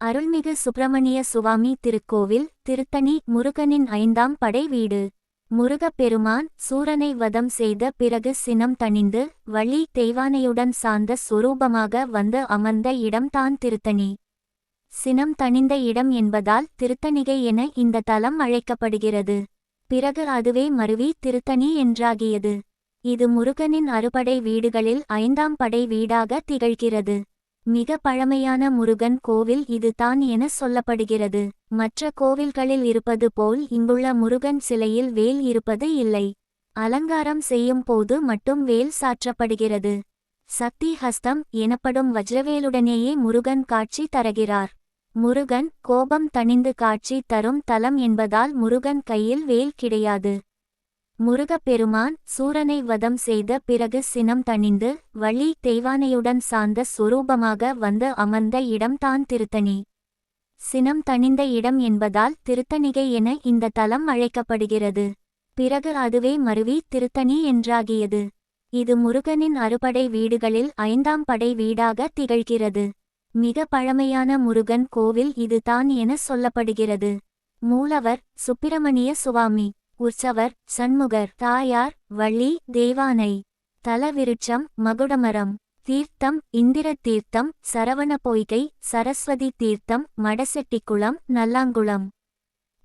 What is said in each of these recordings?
அருள்மிகு சுப்பிரமணிய சுவாமி திருக்கோவில் திருத்தணி முருகனின் 5ஆம் படை வீடு. முருகப்பெருமான் சூரனை வதம் செய்த பிறகு சினம் தணிந்து வள்ளி தெய்வானையுடன் சார்ந்த சொரூபமாக வந்து அமர்ந்த இடம் தான் திருத்தணி. சினம் தணிந்த இடம் என்பதால் திருத்தணிகை என இந்த தலம் அழைக்கப்படுகிறது. பிறகு அதுவே மருவி திருத்தணி என்றாகியது. இது முருகனின் அறுபடை வீடுகளில் 5ஆம் படை வீடாக திகழ்கிறது. மிக பழமையான முருகன் கோவில் இது தான் என சொல்லப்படுகிறது. மற்ற கோவில்களில் இருப்பது போல் இங்குள்ள முருகன் சிலையில் வேல் இருப்பது இல்லை. அலங்காரம் செய்யும் போது மட்டும் வேல் சாற்றப்படுகிறது. சக்தி ஹஸ்தம் எனப்படும் வஜ்ரவேலுடனேயே முருகன் காட்சி தருகிறார். முருகன் கோபம் தணிந்து காட்சி தரும் தலம் என்பதால் முருகன் கையில் வேல் கிடையாது. முருகப்பெருமான் சூரனை வதம் செய்த பிறகு சினம் தணிந்து வள்ளி தெய்வானையுடன் சார்ந்த சொரூபமாக வந்து அமர்ந்த இடம் தான் திருத்தணி. சினம் தணிந்த இடம் என்பதால் திருத்தணிகை என இந்த தலம் அழைக்கப்படுகிறது. பிறகு அதுவே மருவி திருத்தணி என்றாகியது. இது முருகனின் அறுபடை வீடுகளில் 5ஆம் படை வீடாக திகழ்கிறது. மிக பழமையான முருகன் கோவில் இது தான் என சொல்லப்படுகிறது. மூலவர் சுப்பிரமணிய சுவாமி. உற்சவர் சண்முகர். தாயார் வள்ளி தெய்வானை. தலவிருட்சம் மகுடமரம். தீர்த்தம் இந்திர தீர்த்தம் சரவண பொய்கை சரஸ்வதி தீர்த்தம் மடசெட்டிக்குளம் நல்லாங்குளம்.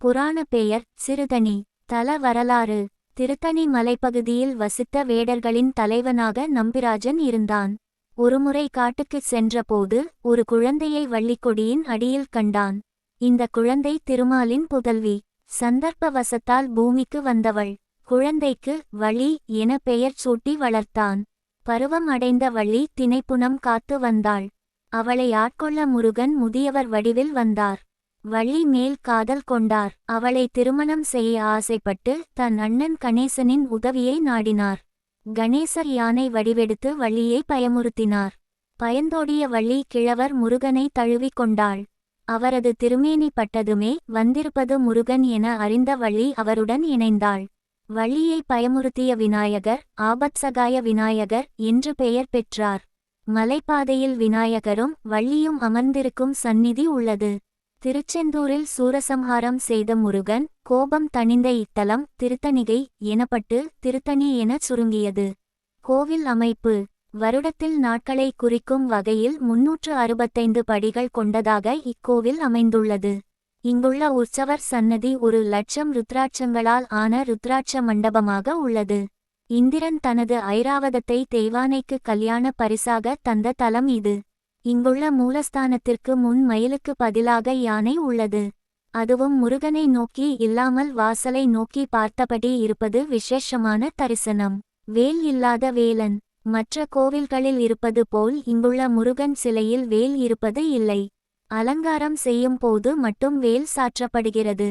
புராண பெயர் சிறுதணி. தல வரலாறு. திருத்தணி மலைப்பகுதியில் வசித்த வேடர்களின் தலைவனாக நம்பிராஜன் இருந்தான். ஒருமுறை காட்டுக்குச் சென்றபோது ஒரு குழந்தையை வள்ளிக்கொடியின் அடியில் கண்டான். இந்த குழந்தை திருமாலின் புதல்வி. சந்தர்ப்பவசத்தால் பூமிக்கு வந்தவள். குழந்தைக்கு வள்ளி என பெயர் சூட்டி வளர்த்தான். பருவம் அடைந்த வள்ளி தினைப்புனம் காத்து வந்தாள். அவளை ஆட்கொள்ள முருகன் முதியவர் வடிவில் வந்தார். வள்ளி மேல் காதல் கொண்டார். அவளை திருமணம் செய்ய ஆசைப்பட்டு தன் அண்ணன் கணேசனின் உதவியை நாடினார். கணேசர் யானை வடிவெடுத்து வள்ளியை பயமுறுத்தினார். பயந்தோடிய வள்ளி கிழவர் முருகனை தழுவிக் கொண்டாள். அவரது திருமேனி பட்டதுமே வந்திருப்பது முருகன் என அறிந்த வள்ளி அவருடன் இணைந்தாள். வள்ளியை பயமுறுத்திய விநாயகர் ஆபத்சகாய விநாயகர் என்று பெயர் பெற்றார். மலைப்பாதையில் விநாயகரும் வள்ளியும் அமர்ந்திருக்கும் சந்நிதி உள்ளது. திருச்செந்தூரில் சூரசம்ஹாரம் செய்த முருகன் கோபம் தணிந்த இத்தலம் திருத்தணிகை எனப்பட்டு திருத்தணி எனச் சுருங்கியது. கோவில் அமைப்பு. வருடத்தில் நாட்களை குறிக்கும் வகையில் 365 படிகள் கொண்டதாக இக்கோவில் அமைந்துள்ளது. இங்குள்ள உற்சவர் சன்னதி 1,00,000 ருத்ராட்சங்களால் ஆன ருத்ராட்ச மண்டபமாக உள்ளது. இந்திரன் தனது ஐராவதத்தை தெய்வானைக்கு கல்யாண பரிசாக தந்த தலம் இது. இங்குள்ள மூலஸ்தானத்திற்கு முன் மயிலுக்கு பதிலாக யானை உள்ளது. அதுவும் முருகனை நோக்கி இல்லாமல் வாசலை நோக்கி பார்த்தபடி இருப்பது விசேஷமான தரிசனம். வேல் இல்லாத வேலன். மற்ற கோவில்களில் இருப்பது போல் இங்குள்ள முருகன் சிலையில் வேல் இருப்பது இல்லை. அலங்காரம் செய்யும் போது மட்டும் வேல் சாற்றப்படுகிறது.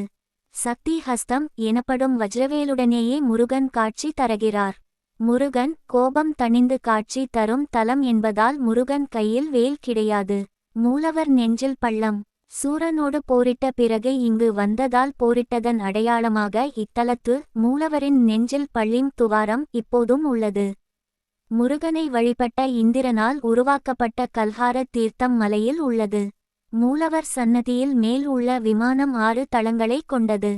சக்தி ஹஸ்தம் எனப்படும் வஜ்ரவேலுடனேயே முருகன் காட்சி தருகிறார். முருகன் கோபம் தணிந்து காட்சி தரும் தலம் என்பதால் முருகன் கையில் வேல் கிடையாது. மூலவர் நெஞ்சில் பள்ளம். சூரனோடு போரிட்ட பிறகு இங்கு வந்ததால் போரிட்டதன் அடையாளமாக இத்தலத்து மூலவரின் நெஞ்சில் பள்ளிம் துவாரம் இப்போதும் உள்ளது. முருகனை வழிபட்ட இந்திரனால் உருவாக்கப்பட்ட கல்ஹார தீர்த்தம் மலையில் உள்ளது. மூலவர் சன்னதியில் மேல் உள்ள விமானம் 6 தளங்களை கொண்டது.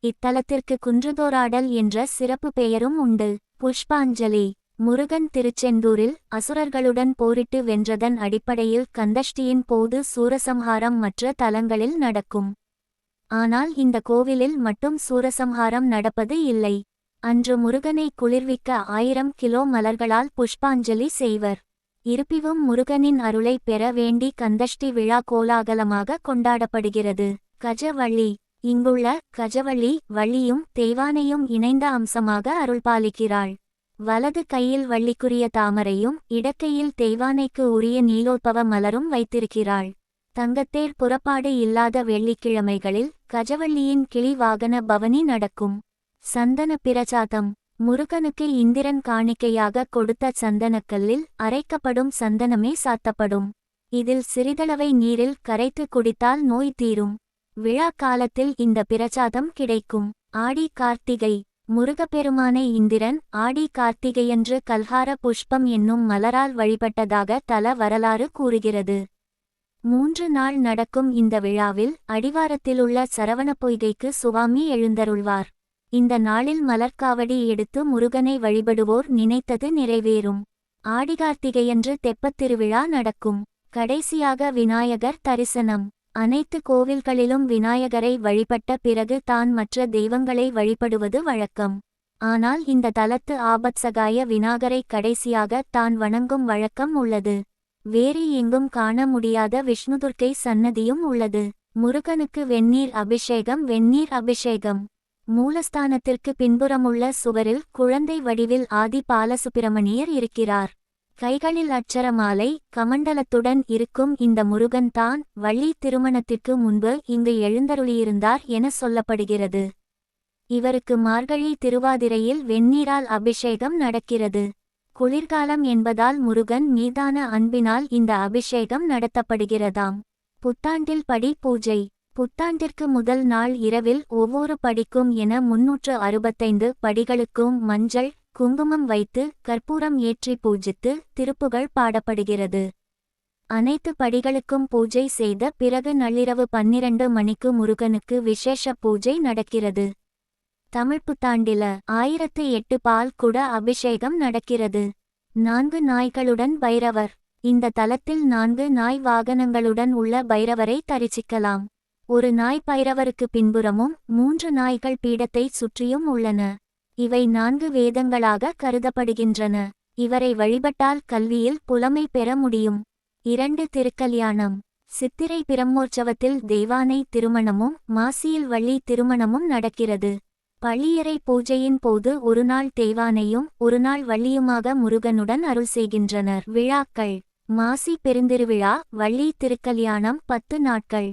இத்தலத்திற்கு குன்றுதோராடல் என்ற சிறப்பு பெயரும் உண்டு. புஷ்பாஞ்சலி. முருகன் திருச்செந்தூரில் அசுரர்களுடன் போரிட்டு வென்றதன் அடிப்படையில் கந்தஷ்டியின் போது சூரசம்ஹாரம் மற்ற தலங்களில் நடக்கும். ஆனால் இந்த கோவிலில் மட்டும் சூரசம்ஹாரம் நடப்பது இல்லை. அன்று முருகனை குளிர்விக்க 1000 கிலோ மலர்களால் புஷ்பாஞ்சலி செய்வர். இருப்பினும் முருகனின் அருளை பெற வேண்டி கந்தஷ்டி விழா கோலாகலமாக கொண்டாடப்படுகிறது. கஜவள்ளி. இங்குள்ள கஜவள்ளி வள்ளியும் தெய்வானையும் இணைந்த அம்சமாக அருள்பாலிக்கிறாள். வலது கையில் வள்ளிக்குரிய தாமரையும் இடக்கையில் தெய்வானைக்கு உரிய நீலோத்பவ மலரும் வைத்திருக்கிறாள். தங்கத்தேர் புறப்பாடு இல்லாத வெள்ளிக்கிழமைகளில் கஜவள்ளியின் கிளி வாகன பவனி நடக்கும். சந்தன பிரசாதம். முருகனுக்கு இந்திரன் காணிக்கையாக கொடுத்த சந்தனக்கல்லில் அரைக்கப்படும் சந்தனமே சாத்தப்படும். இதில் சிறிதளவை நீரில் கரைத்து குடித்தால் நோய் தீரும். விழா காலத்தில் இந்த பிரசாதம் கிடைக்கும். ஆடி கார்த்திகை. முருகப்பெருமானை இந்திரன் ஆடி கார்த்திகையன்று கல்ஹார புஷ்பம் என்னும் மலரால் வழிபட்டதாக தல வரலாறு கூறுகிறது. 3 நாள் நடக்கும் இந்த விழாவில் அடிவாரத்திலுள்ள சரவண பொய்கைக்கு சுவாமி எழுந்தருள்வார். இந்த நாளில் மலர்காவடி எடுத்து முருகனை வழிபடுவோர் நினைத்தது நிறைவேறும். ஆடிகார்த்திகையன்று தெப்பத் திருவிழா நடக்கும். கடைசியாக விநாயகர் தரிசனம். அனைத்து கோவில்களிலும் விநாயகரை வழிபட்ட பிறகு தான் மற்ற தெய்வங்களை வழிபடுவது வழக்கம். ஆனால் இந்த தலத்து ஆபத்சகாய விநாயகரை கடைசியாக தான் வணங்கும் வழக்கம் உள்ளது. வேறு எங்கும் காண முடியாத விஷ்ணுதுர்க்கை சன்னதியும் உள்ளது. முருகனுக்கு வெந்நீர் அபிஷேகம். மூலஸ்தானத்திற்கு பின்புறமுள்ள சுவரில் குழந்தை வடிவில் ஆதி பாலசுப்பிரமணியர் இருக்கிறார். கைகளில் அட்சரமாலை கமண்டலத்துடன் இருக்கும் இந்த முருகன் தான் வள்ளி திருமணத்திற்கு முன்பு இங்கு எழுந்தருளியிருந்தார் என சொல்லப்படுகிறது. இவருக்கு மார்கழி திருவாதிரையில் வெந்நீரால் அபிஷேகம் நடக்கிறது. குளிர்காலம் என்பதால் முருகன் மீதான அன்பினால் இந்த அபிஷேகம் நடத்தப்படுகிறதாம். புத்தாண்டில் படி பூஜை. புத்தாண்டிற்கு முதல் நாள் இரவில் ஒவ்வொரு படிக்கும் என 365 படிகளுக்கும் மஞ்சள் குங்குமம் வைத்து கற்பூரம் ஏற்றி பூஜித்து திருப்புகழ் பாடப்படுகிறது. அனைத்து படிகளுக்கும் பூஜை செய்த பிறகு நள்ளிரவு 12 மணிக்கு முருகனுக்கு விசேஷ பூஜை நடக்கிறது. தமிழ் புத்தாண்டில 1008 பால் குட அபிஷேகம் நடக்கிறது. 4 நாய்களுடன் பைரவர். இந்த தலத்தில் 4 நாய் வாகனங்களுடன் உள்ள பைரவரை தரிசிக்கலாம். ஒரு நாய் பைரவருக்கு பின்புறமும் 3 நாய்கள் பீடத்தை சுற்றியும் உள்ளன. இவை 4 வேதங்களாக கருதப்படுகின்றன. இவரை வழிபட்டால் கல்வியில் புலமை பெற முடியும். 2 திருக்கல்யாணம். சித்திரை பிரம்மோற்சவத்தில் தெய்வானை திருமணமும் மாசியில் வள்ளி திருமணமும் நடக்கிறது. பள்ளியறை பூஜையின் போது ஒரு நாள் தெய்வானையும் ஒரு நாள் வள்ளியுமாக முருகனுடன் அருள் செய்கின்றனர். விழாக்கள். மாசி பெருந்திருவிழா வள்ளி திருக்கல்யாணம் 10 நாட்கள்.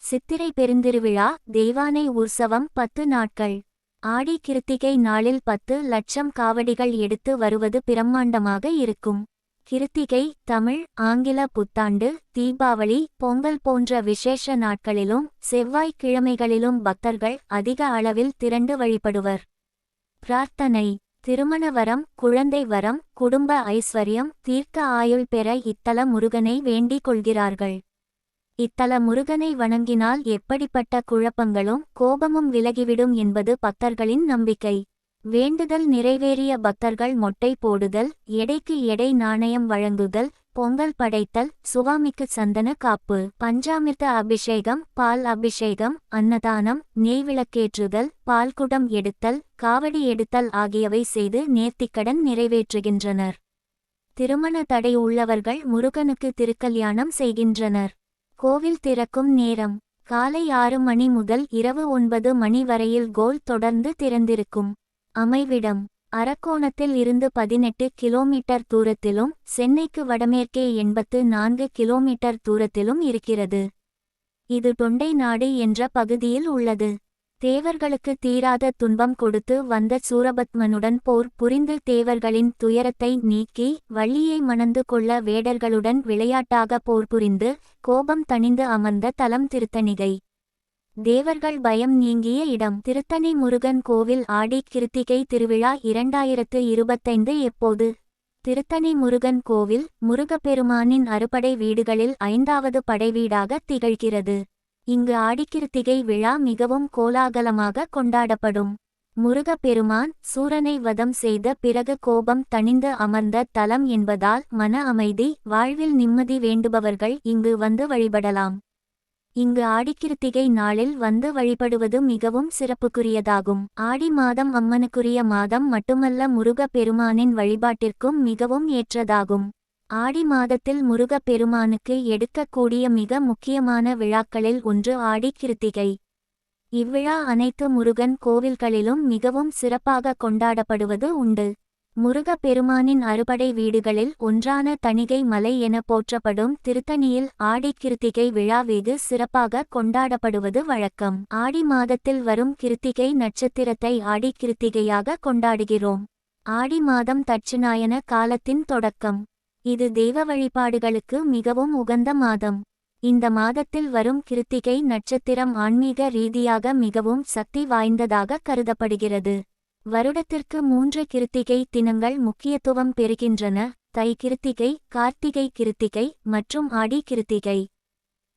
சித்திரை பெருந்திருவிழா தெய்வானை உற்சவம் 10 நாட்கள். ஆடி கிருத்திகை நாளில் 10 லட்சம் காவடிகள் எடுத்து வருவது பிரம்மாண்டமாக இருக்கும். கிருத்திகை தமிழ் ஆங்கில புத்தாண்டு தீபாவளி பொங்கல் போன்ற விசேஷ நாட்களிலும் செவ்வாய்க்கிழமைகளிலும் பக்தர்கள் அதிக அளவில் திரண்டு வழிபடுவர். பிரார்த்தனை. திருமண வரம் குழந்தை வரம் குடும்ப ஐஸ்வர்யம் தீர்க்க ஆயுள் பெற இத்தல முருகனை வேண்டிக் கொள்கிறார்கள். இத்தல முருகனை வணங்கினால் எப்படிப்பட்ட குழப்பங்களும் கோபமும் விலகிவிடும் என்பது பக்தர்களின் நம்பிக்கை. வேண்டுதல் நிறைவேறிய பக்தர்கள் மொட்டை போடுதல் எடைக்கு எடை நாணயம் வழங்குதல் பொங்கல் படைத்தல் சுவாமிக்கு சந்தன காப்பு பஞ்சாமிர்த அபிஷேகம் பால் அபிஷேகம் அன்னதானம் நெய்விளக்கேற்றுதல் பால்குடம் எடுத்தல் காவடி எடுத்தல் ஆகியவை செய்து நேர்த்திக்கடன் நிறைவேற்றுகின்றனர். திருமண தடை உள்ளவர்கள் முருகனுக்கு திருக்கல்யாணம் செய்கின்றனர். கோவில் திறக்கும் நேரம். காலை 6 மணி முதல் இரவு 9 மணி வரையில் கோல் தொடர்ந்து திறந்திருக்கும். அமைவிடம். அரக்கோணத்தில் இருந்து 18 கிலோமீட்டர் தூரத்திலும் சென்னைக்கு வடமேற்கே 84 கிலோமீட்டர் தூரத்திலும் இருக்கிறது. இது தொண்டை நாடு என்ற பகுதியில் உள்ளது. தேவர்களுக்கு தீராத துன்பம் கொடுத்து வந்த சூரபத்மனுடன் போர் புரிந்து தேவர்களின் துயரத்தை நீக்கி வள்ளியை மணந்து கொள்ள வேடர்களுடன் விளையாட்டாக போர் புரிந்து கோபம் தணிந்து அமர்ந்த தலம் திருத்தணிகை. தேவர்கள் பயம் நீங்கிய இடம். திருத்தணி முருகன் கோவில் ஆடி கிருத்திகை திருவிழா 2025 எப்போது? திருத்தணி முருகன் கோவில் முருகப்பெருமானின் அறுபடை வீடுகளில் 5வது படைவீடாக திகழ்கிறது. இங்கு ஆடிக்கிருத்திகை விழா மிகவும் கோலாகலமாக கொண்டாடப்படும். முருகப்பெருமான் சூரனை வதம் செய்த பிறகு கோபம் தணிந்து அமர்ந்த தலம் என்பதால் மன அமைதி வாழ்வில் நிம்மதி வேண்டுபவர்கள் இங்கு வந்து வழிபடலாம். இங்கு ஆடிக்கிருத்திகை நாளில் வந்து வழிபடுவது மிகவும் சிறப்புக்குரியதாகும். ஆடி மாதம் அம்மனுக்குரிய மாதம் மட்டுமல்ல முருகப் பெருமானின் வழிபாட்டிற்கும் மிகவும் ஏற்றதாகும். ஆடி மாதத்தில் முருகப் பெருமானுக்கு எடுக்கக்கூடிய மிக முக்கியமான விழாக்களில் ஒன்று ஆடி கிருத்திகை. இவ்விழா அனைத்து முருகன் கோவில்களிலும் மிகவும் சிறப்பாக கொண்டாடப்படுவது உண்டு. முருகப் பெருமானின் அறுபடை வீடுகளில் ஒன்றான தணிகை மலை என போற்றப்படும் திருத்தணியில் ஆடி கிருத்திகை விழா வெகு சிறப்பாக கொண்டாடப்படுவது வழக்கம். ஆடி மாதத்தில் வரும் கிருத்திகை நட்சத்திரத்தை ஆடி கிருத்திகையாக கொண்டாடுகிறோம். ஆடி மாதம் தட்சிணாயன காலத்தின் தொடக்கம். இது தெய்வ வழிபாடுகளுக்கு மிகவும் உகந்த மாதம். இந்த மாதத்தில் வரும் கிருத்திகை நட்சத்திரம் ஆன்மீக ரீதியாக மிகவும் சக்தி வாய்ந்ததாக கருதப்படுகிறது. வருடத்திற்கு 3 கிருத்திகை தினங்கள் முக்கியத்துவம் பெறுகின்றன: தை கிருத்திகை, கார்த்திகை கிருத்திகை மற்றும் ஆடி கிருத்திகை.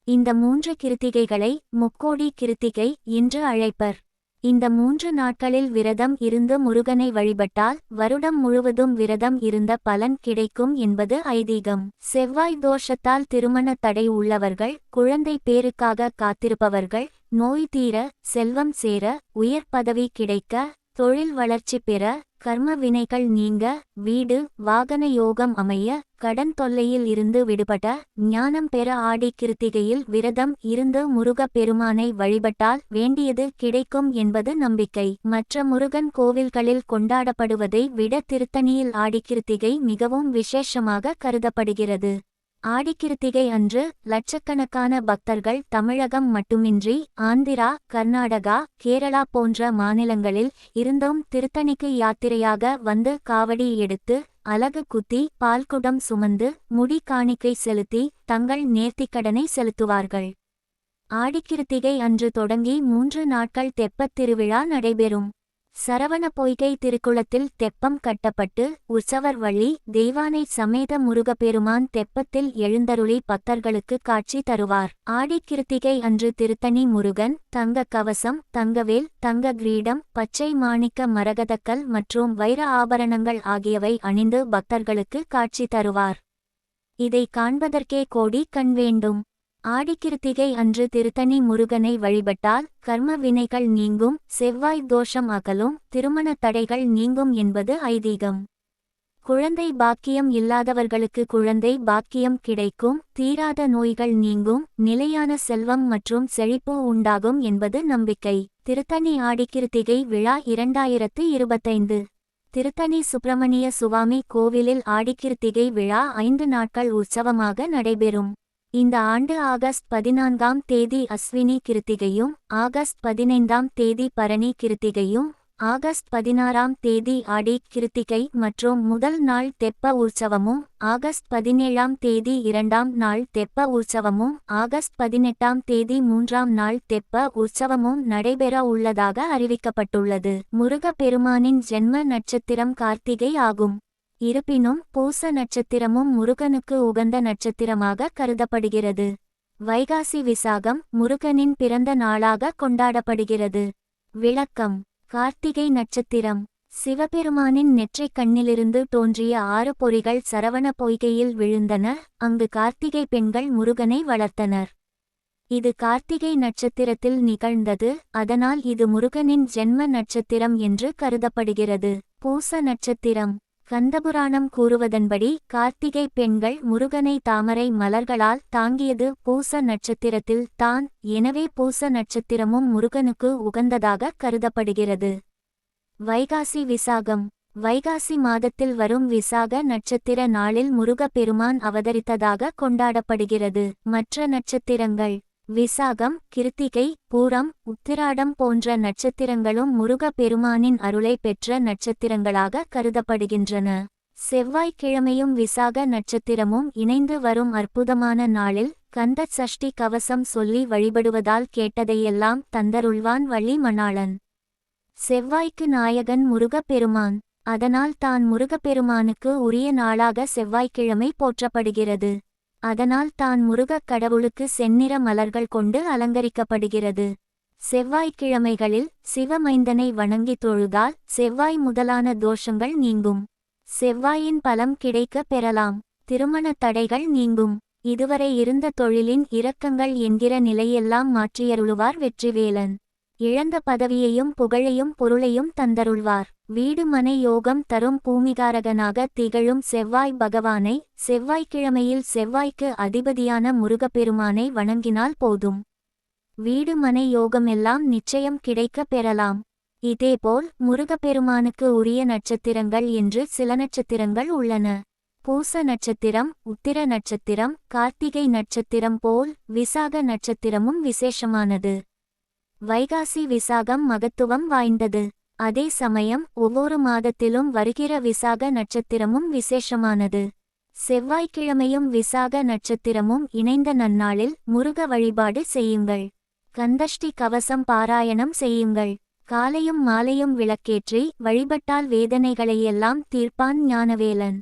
இந்த 3 கிருத்திகைகளை முக்கோடி கிருத்திகை என்று அழைப்பர். இந்த 3 நாட்களில் விரதம் இருந்து முருகனை வழிபட்டால் வருடம் முழுவதும் விரதம் இருந்த பலன் கிடைக்கும் என்பது ஐதீகம். செவ்வாய் தோஷத்தால் திருமண தடை உள்ளவர்கள், குழந்தை பேருக்காக காத்திருப்பவர்கள், நோய் தீர, செல்வம் சேர, உயர் பதவி கிடைக்க, தொழில் வளர்ச்சி பெற, கர்ம வினைகள் நீங்க, வீடு வாகன யோகம் அமைய, கடன் தொல்லையில் இருந்து விடுபட, ஞானம் பெற ஆடி கிருத்திகையில் விரதம் இருந்து முருக பெருமானை வழிபட்டால் வேண்டியது கிடைக்கும் என்பது நம்பிக்கை. மற்ற முருகன் கோவில்களில் கொண்டாடப்படுவதை விட திருத்தணியில் ஆடிக்கிருத்திகை மிகவும் விசேஷமாக கருதப்படுகிறது. ஆடிக்கிருத்திகை அன்று லட்சக்கணக்கான பக்தர்கள் தமிழகம் மட்டுமின்றி ஆந்திரா, கர்நாடகா, கேரளா போன்ற மாநிலங்களில் இருந்தும் திருத்தணிக்கு யாத்திரையாக வந்து காவடி எடுத்து, அலகு குத்தி, பால்குடம் சுமந்து, முடி காணிக்கை செலுத்தி தங்கள் நேர்த்திக்கடனை செலுத்துவார்கள். ஆடிக்கிருத்திகை அன்று தொடங்கி 3 நாட்கள் தெப்பத் திருவிழா நடைபெறும். சரவண பொய்கை திருக்குளத்தில் தெப்பம் கட்டப்பட்டு உற்சவர் வள்ளி தெய்வானை சமேத முருகப்பெருமான் தெப்பத்தில் எழுந்தருளி பக்தர்களுக்கு காட்சி தருவார். ஆடிக்கிருத்திகை அன்று திருத்தணி முருகன் தங்க கவசம், தங்கவேல், தங்க கிரீடம், பச்சை மாணிக்க மரகதக்கல் மற்றும் வைர ஆபரணங்கள் ஆகியவை அணிந்து பக்தர்களுக்கு காட்சி தருவார். இதை காண்பதற்கே கோடி கண் வேண்டும். ஆடிக்கிருத்திகை அன்று திருத்தணி முருகனை வழிபட்டால் கர்ம வினைகள் நீங்கும், செவ்வாய் தோஷம் அகலும், திருமண தடைகள் நீங்கும் என்பது ஐதீகம். குழந்தை பாக்கியம் இல்லாதவர்களுக்கு குழந்தை பாக்கியம் கிடைக்கும், தீராத நோய்கள் நீங்கும், நிலையான செல்வம் மற்றும் செழிப்பு உண்டாகும் என்பது நம்பிக்கை. திருத்தணி ஆடிக்கிருத்திகை விழா 2025. திருத்தணி சுப்பிரமணிய சுவாமி கோவிலில் ஆடிக்கிருத்திகை விழா 5 நாட்கள் உற்சவமாக நடைபெறும். இந்த ஆண்டு ஆகஸ்ட் 14ஆம் தேதி அஸ்வினி கிருத்திகையும், ஆகஸ்ட் 15ஆம் தேதி பரணி கிருத்திகையும், ஆகஸ்ட் 16ஆம் தேதி ஆடி கிருத்திகை மற்றும் முதல் நாள் தெப்ப உற்சவமும், ஆகஸ்ட் 17ஆம் தேதி 2ஆம் நாள் தெப்ப உற்சவமும், ஆகஸ்ட் 18ஆம் தேதி 3ஆம் நாள் தெப்ப உற்சவமும் நடைபெற உள்ளதாக அறிவிக்கப்பட்டுள்ளது. முருக பெருமானின் ஜென்ம நட்சத்திரம் கார்த்திகை ஆகும். இருப்பினும் பூச நட்சத்திரமும் முருகனுக்கு உகந்த நட்சத்திரமாக கருதப்படுகிறது. வைகாசி விசாகம் முருகனின் பிறந்த நாளாக கொண்டாடப்படுகிறது. விளக்கம்: கார்த்திகை நட்சத்திரம் சிவபெருமானின் நெற்றிக் கண்ணிலிருந்து தோன்றிய 6 பொறிகள் சரவண பொய்கையில் விழுந்தன. அங்கு கார்த்திகை பெண்கள் முருகனை வளர்த்தனர். இது கார்த்திகை நட்சத்திரத்தில் நிகழ்ந்தது. அதனால் இது முருகனின் ஜென்ம நட்சத்திரம் என்று கருதப்படுகிறது. பூச நட்சத்திரம் கந்தபுராணம் கூறுவதன்படி கார்த்திகை பெண்கள் முருகனை தாமரை மலர்களால் தாங்கியது பூச நட்சத்திரத்தில் தான். எனவே பூச நட்சத்திரமும் முருகனுக்கு உகந்ததாக கருதப்படுகிறது. வைகாசி விசாகம் வைகாசி மாதத்தில் வரும் விசாக நட்சத்திர நாளில் முருக பெருமான் அவதரித்ததாக கொண்டாடப்படுகிறது. மற்ற நட்சத்திரங்கள் விசாகம், கிருத்திகை, பூரம், உத்திராடம் போன்ற நட்சத்திரங்களும் முருக பெருமானின் அருளை பெற்ற நட்சத்திரங்களாக கருதப்படுகின்றன. செவ்வாய்க்கிழமையும் விசாக நட்சத்திரமும் இணைந்து வரும் அற்புதமான நாளில் கந்த சஷ்டி கவசம் சொல்லி வழிபடுவதால் கேட்டதையெல்லாம் தந்தருள்வான் வள்ளி மணாளன். செவ்வாய்க்கு நாயகன் முருகப் பெருமான். அதனால் தான் முருகப்பெருமானுக்கு உரிய நாளாக செவ்வாய்க்கிழமை போற்றப்படுகிறது. அதனால் தான் முருகக் கடவுளுக்கு செந்நிற மலர்கள் கொண்டு அலங்கரிக்கப்படுகிறது. செவ்வாய்க்கிழமைகளில் சிவமைந்தனை வணங்கி தொழுதால் செவ்வாய் முதலான தோஷங்கள் நீங்கும். செவ்வாயின் பலம் கிடைக்க பெறலாம். திருமண தடைகள் நீங்கும். இதுவரை இருந்த தொழிலின் இரக்கங்கள் என்கிற நிலையெல்லாம் மாற்றியருளுவார் வெற்றிவேலன். இழந்த பதவியையும் புகழையும் பொருளையும் தந்தருள்வார். வீடு மனை யோகம் தரும் பூமிகாரகனாக திகழும் செவ்வாய் பகவானை செவ்வாய்க்கிழமையில் செவ்வாய்க்கு அதிபதியான முருகப்பெருமானை வணங்கினால் போதும். வீடு மனை யோகமெல்லாம் நிச்சயம் கிடைக்க பெறலாம். இதேபோல் முருகப்பெருமானுக்கு உரிய நட்சத்திரங்கள் என்று சில நட்சத்திரங்கள் உள்ளன. பூச நட்சத்திரம், உத்திர நட்சத்திரம், கார்த்திகை நட்சத்திரம் போல் விசாக நட்சத்திரமும் விசேஷமானது. வைகாசி விசாகம் மகத்துவம் வாய்ந்தது. அதே சமயம் ஒவ்வொரு மாதத்திலும் வருகிற விசாக நட்சத்திரமும் விசேஷமானது. செவ்வாய்க்கிழமையும் விசாக நட்சத்திரமும் இணைந்த நன்னாளில் முருக வழிபாடு செய்யுங்கள். கந்தஷ்டி கவசம் பாராயணம் செய்யுங்கள். காலையும் மாலையும் விளக்கேற்றி வழிபட்டால் வேதனைகளையெல்லாம் தீர்ப்பான் ஞானவேலன்.